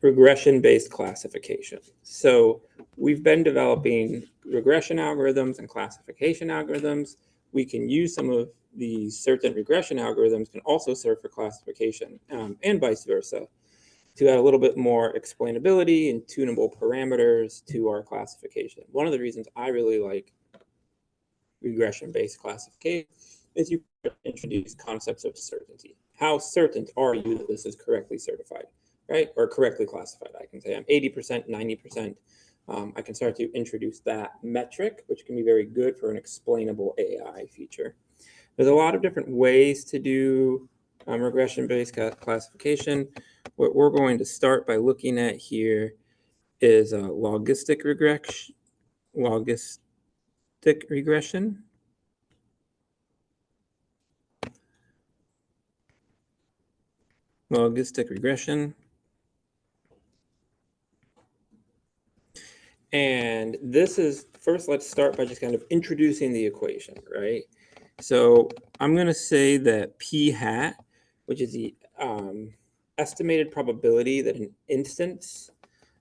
regression-based classification. So we've been developing regression algorithms and classification algorithms. We can use some of these certain regression algorithms can also serve for classification and vice versa to add a little bit more explainability and tunable parameters to our classification. One of the reasons I really like regression-based classification is you introduce concepts of certainty. How certain are you that this is correctly certified, right? Or correctly classified. I can say I'm 80%, 90%. I can start to introduce that metric, which can be very good for an explainable AI feature. There's a lot of different ways to do regression-based classification. What we're going to start by looking at here is logistic regression. Logistic regression. Logistic regression. And this is, first let's start by just kind of introducing the equation, right? So I'm going to say that p hat, which is the estimated probability that an instance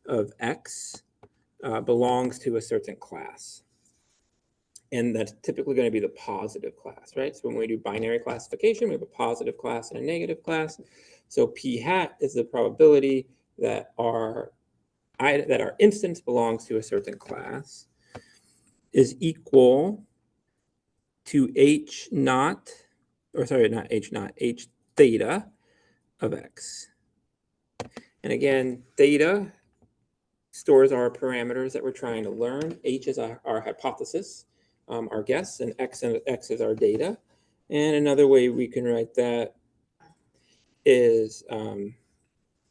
of x belongs to a certain class. And that's typically going to be the positive class, right? So when we do binary classification, we have a positive class and a negative class. So p hat is the probability that our instance belongs to a certain class is equal to h naught, or sorry, not h naught, h theta of x. And again, theta stores our parameters that we're trying to learn. H is our hypothesis, our guess, and x is our data. And another way we can write that is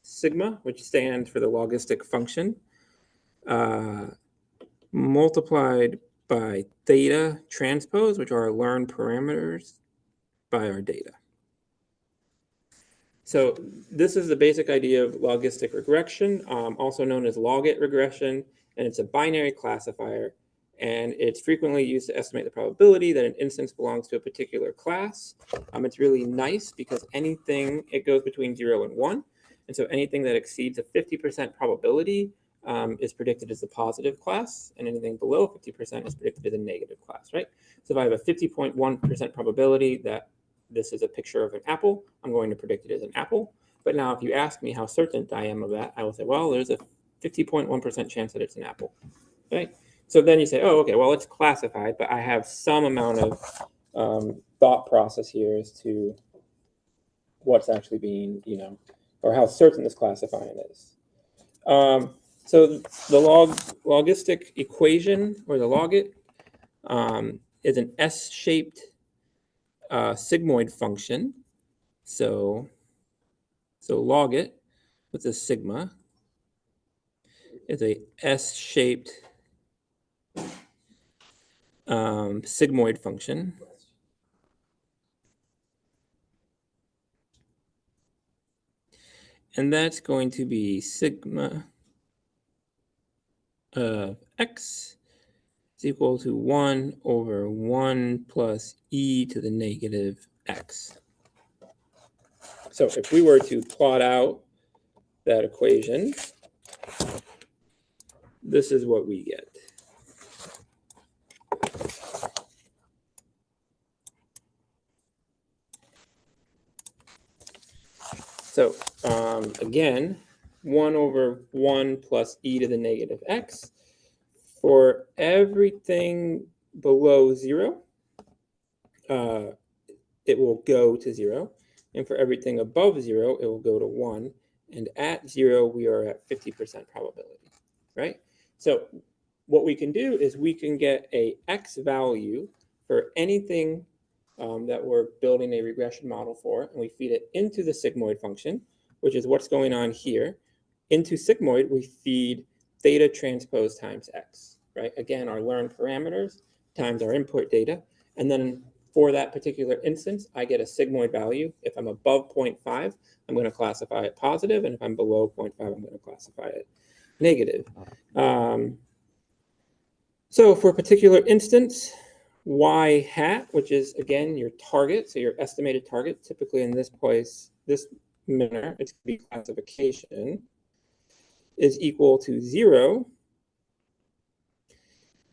sigma, which stands for the logistic function, multiplied by theta transpose, which are our learned parameters, by our data. So this is the basic idea of logistic regression, also known as logit regression, and it's a binary classifier, and it's frequently used to estimate the probability that an instance belongs to a particular class. It's really nice because anything, it goes between 0 and 1, and so anything that exceeds a 50% probability is predicted as the positive class, and anything below 50% is predicted as a negative class, right? So if I have a 50.1% probability that this is a picture of an apple, I'm going to predict it as an apple. But now if you ask me how certain I am of that, I will say, well, there's a 50.1% chance that it's an apple, right? So then you say, oh, okay, well, it's classified, but I have some amount of thought process here as to what's actually being, or how certain this classifying is. So the logistic equation, or the logit, is an S-shaped sigmoid function. So logit with a sigma is a S-shaped sigmoid function. And that's going to be sigma of x is equal to 1 over 1 plus e to the negative x. So if we were to plot out that equation, this is what we get. So again, 1 over 1 plus e to the negative x. For everything below 0, it will go to 0. And for everything above 0, it will go to 1. And at 0, we are at 50% probability, right? So what we can do is we can get a x value for anything that we're building a regression model for, and we feed it into the sigmoid function, which is what's going on here. Into sigmoid, we feed theta transpose times x, right? Again, our learned parameters times our input data. And then for that particular instance, I get a sigmoid value. If I'm above 0.5, I'm going to classify it positive. And if I'm below 0.5, I'm going to classify it negative. So for a particular instance, y hat, which is, again, your target, so your estimated target, typically in this place, this manner, it's going to be classification. is equal to 0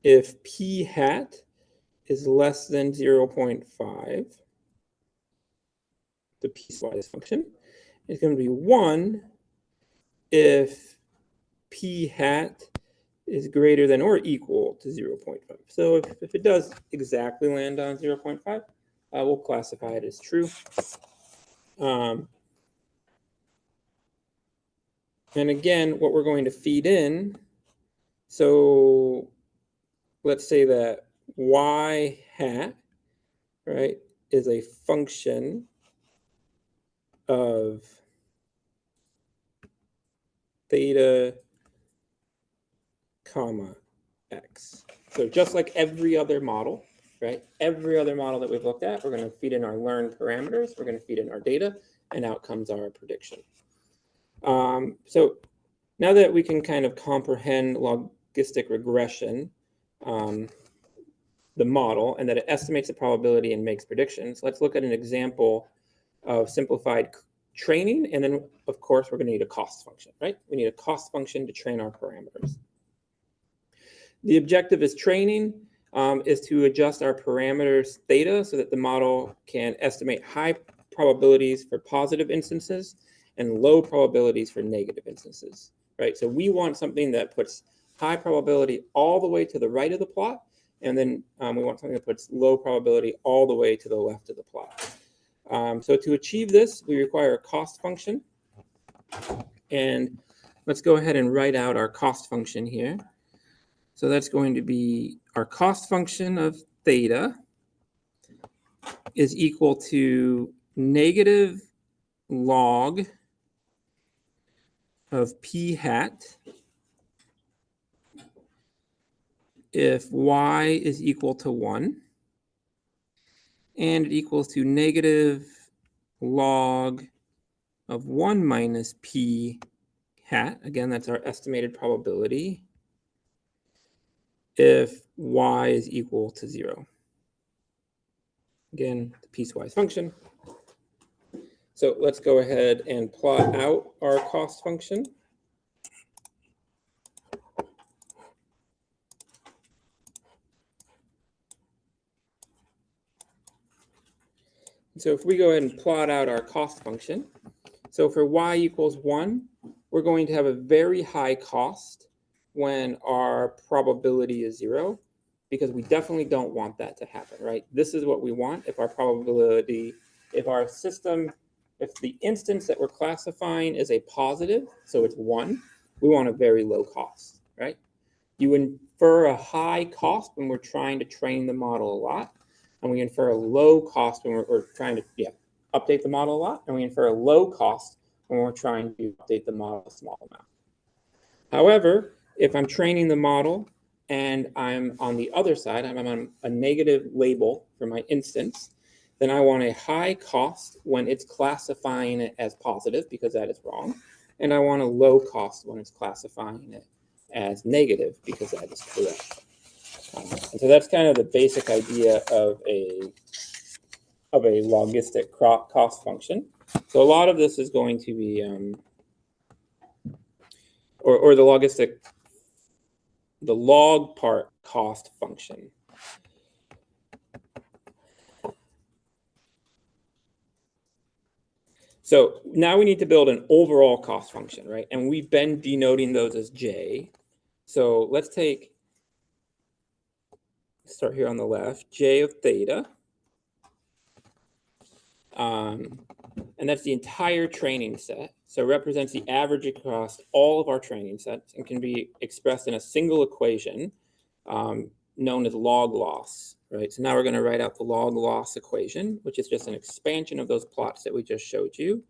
if p hat is less than 0.5, the piecewise function. It's going to be 1 if p hat is greater than or equal to 0.5. So if it does exactly land on 0.5, we'll classify it as true. And again, what we're going to feed in, so let's say that y hat, right, is a function of theta comma x. So just like every other model, right, every other model that we've looked at, we're going to feed in our learned parameters, we're going to feed in our data, and out comes our prediction. So now that we can kind of comprehend logistic regression, the model, and that it estimates the probability and makes predictions, let's look at an example of simplified training. And then, of course, we're going to need a cost function, right? We need a cost function to train our parameters. The objective is training is to adjust our parameters theta so that the model can estimate high probabilities for positive instances and low probabilities for negative instances, right? So we want something that puts high probability all the way to the right of the plot, and then we want something that puts low probability all the way to the left of the plot. So to achieve this, we require a cost function. And let's go ahead and write out our cost function here. So that's going to be our cost function of theta is equal to negative log of p hat if y is equal to 1, and it equals to negative log of 1 minus p hat. Again, that's our estimated probability if y is equal to 0. Again, the piecewise function. So let's go ahead and plot out our cost function. So if we go ahead and plot out our cost function, so for y equals 1, we're going to have a very high cost when our probability is 0, because we definitely don't want that to happen, right? This is what we want if our probability, if our system, if the instance that we're classifying is a positive, so it's 1, we want a very low cost, right? You infer a high cost when we're trying to train the model a lot, and we infer a low cost when we're trying to update the model a lot, and we infer a low cost when we're trying to update the model a small amount. However, if I'm training the model and I'm on the other side, I'm on a negative label for my instance, then I want a high cost when it's classifying it as positive, because that is wrong, and I want a low cost when it's classifying it as negative, because that is correct. And so that's kind of the basic idea of a logistic cost function. So a lot of this is going to be, or the logistic, the log part cost function. So now we need to build an overall cost function, right? And we've been denoting those as J. So let's start here on the left, J of theta. And that's the entire training set. So it represents the average across all of our training sets and can be expressed in a single equation known as log loss, right? So now we're going to write out the log loss equation, which is just an expansion of those plots that we just showed you.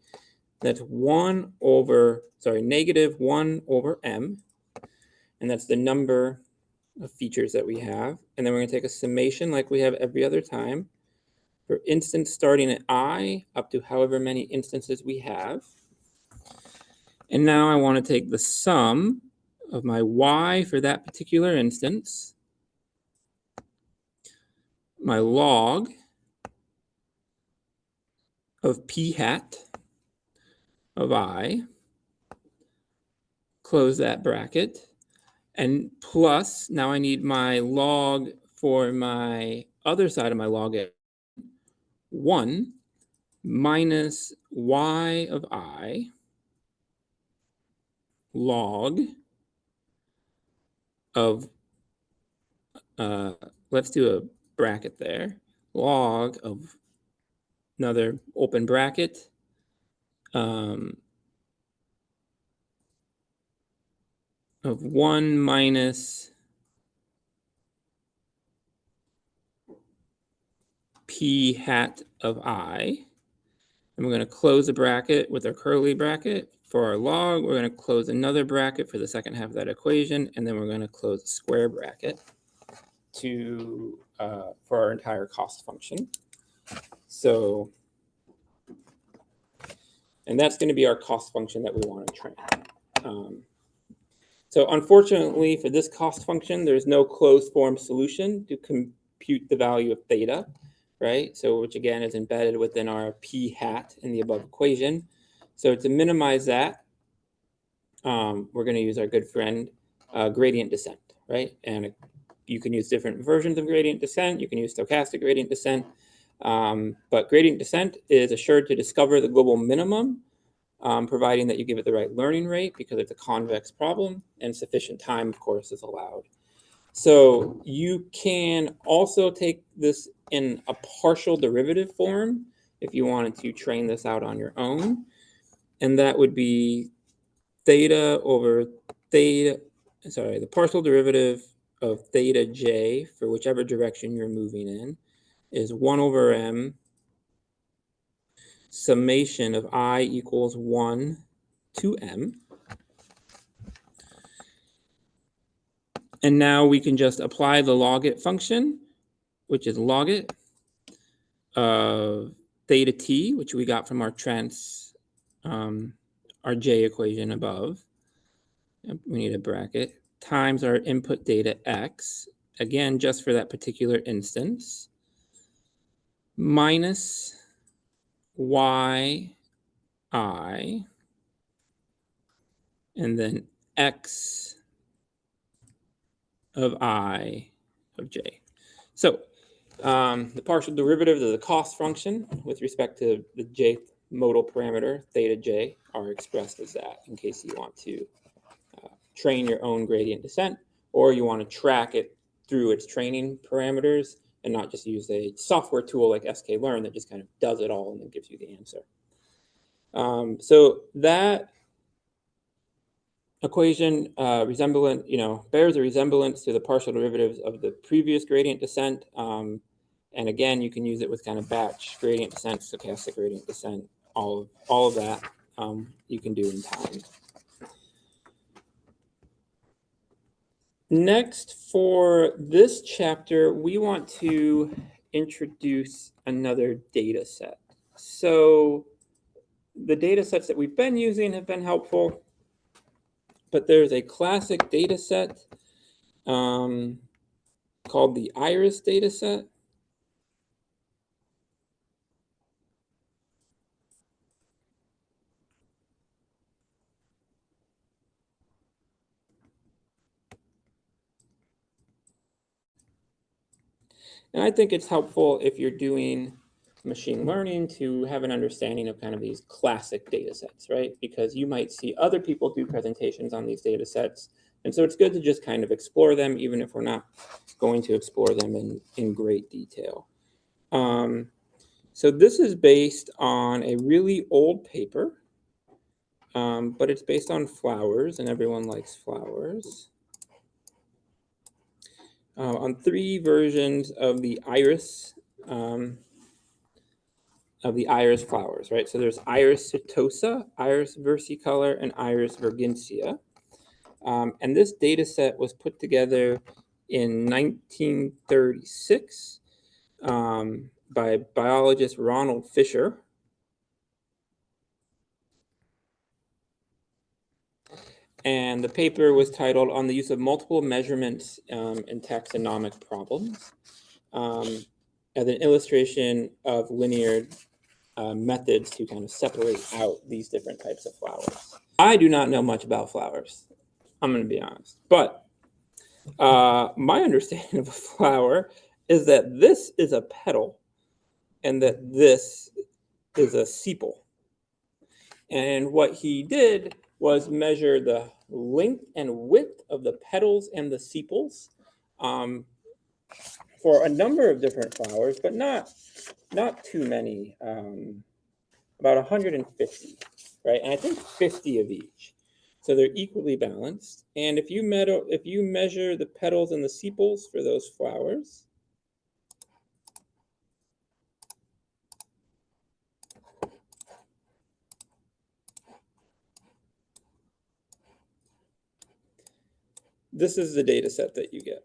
That's negative 1 over m, and that's the number of features that we have. And then we're going to take a summation like we have every other time for instance starting at I up to however many instances we have. And now I want to take the sum of my y for that particular instance, my log of p hat of I, close that bracket, and plus, now I need my log for my other side of my log, 1 minus y of I log of, let's do a bracket there, log of another open bracket, of 1 minus p hat of I. And we're going to close a bracket with our curly bracket for our log. We're going to close another bracket for the second half of that equation, and then we're going to close a square bracket for our entire cost function. So, and that's going to be our cost function that we want to train. So unfortunately for this cost function, there's no closed form solution to compute the value of theta, right? So which again is embedded within our p hat in the above equation. So to minimize that, we're going to use our good friend gradient descent, right? And you can use different versions of gradient descent. You can use stochastic gradient descent. But gradient descent is assured to discover the global minimum, providing that you give it the right learning rate because it's a convex problem, and sufficient time, of course, is allowed. So you can also take this in a partial derivative form if you wanted to train this out on your own. And that would be theta over theta, the partial derivative of theta j for whichever direction you're moving in is 1 over m summation of I equals 1 to m. And now we can just apply the logit function, which is logit of theta t, which we got from our our j equation above. We need a bracket, times our input data x, again, just for that particular instance, minus y I, and then x of I of j. So the partial derivative of the cost function with respect to the jth modal parameter, theta j, are expressed as that in case you want to train your own gradient descent, or you want to track it through its training parameters and not just use a software tool like sklearn that just kind of does it all and then gives you the answer. So that equation bears a resemblance to the partial derivatives of the previous gradient descent. And again, you can use it with kind of batch gradient descent, stochastic gradient descent, all of that you can do in time. Next, for this chapter, we want to introduce another data set. So the data sets that we've been using have been helpful, but there's a classic data set called the IRIS data set. And I think it's helpful if you're doing machine learning to have an understanding of kind of these classic data sets, right? Because you might see other people do presentations on these data sets. And so it's good to just kind of explore them, even if we're not going to explore them in great detail. So this is based on a really old paper, but it's based on flowers, and everyone likes flowers. On 3 versions of the iris flowers, right? So there's Iris setosa, Iris versicolor, and Iris virginea. And this data set was put together in 1936 by biologist Ronald Fisher. And the paper was titled On the Use of Multiple Measurements in Taxonomic Problems, as an illustration of linear methods to kind of separate out these different types of flowers. I do not know much about flowers. I'm going to be honest. But my understanding of a flower is that this is a petal and that this is a sepal. And what he did was measure the length and width of the petals and the sepals for a number of different flowers, but not too many, about 150, right? And I think 50 of each. So they're equally balanced. And if you measure the petals and the sepals for those flowers, this is the data set that you get.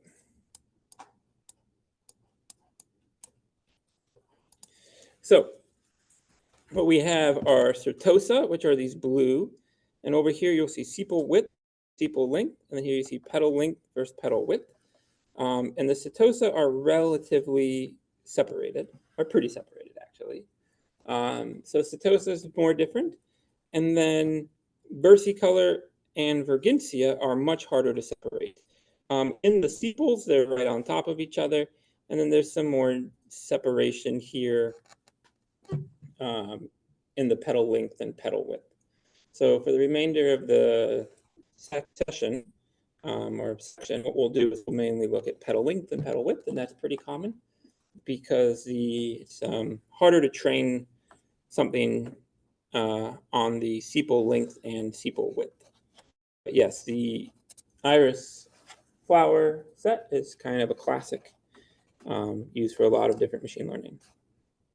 So what we have are certosa, which are these blue. And over here, you'll see sepal width, sepal length. And then here you see petal length versus petal width. And the certosa are relatively separated, or pretty separated, actually. So certosa is more different. And then versicolor and virginsia are much harder to separate. In the sepals, they're right on top of each other. And then there's some more separation here in the petal length and petal width. So for the remainder of the session or section, what we'll do is we'll mainly look at petal length and petal width, and that's pretty common because it's harder to train something on the sepal length and sepal width. But yes, the iris flower set is kind of a classic used for a lot of different machine learning.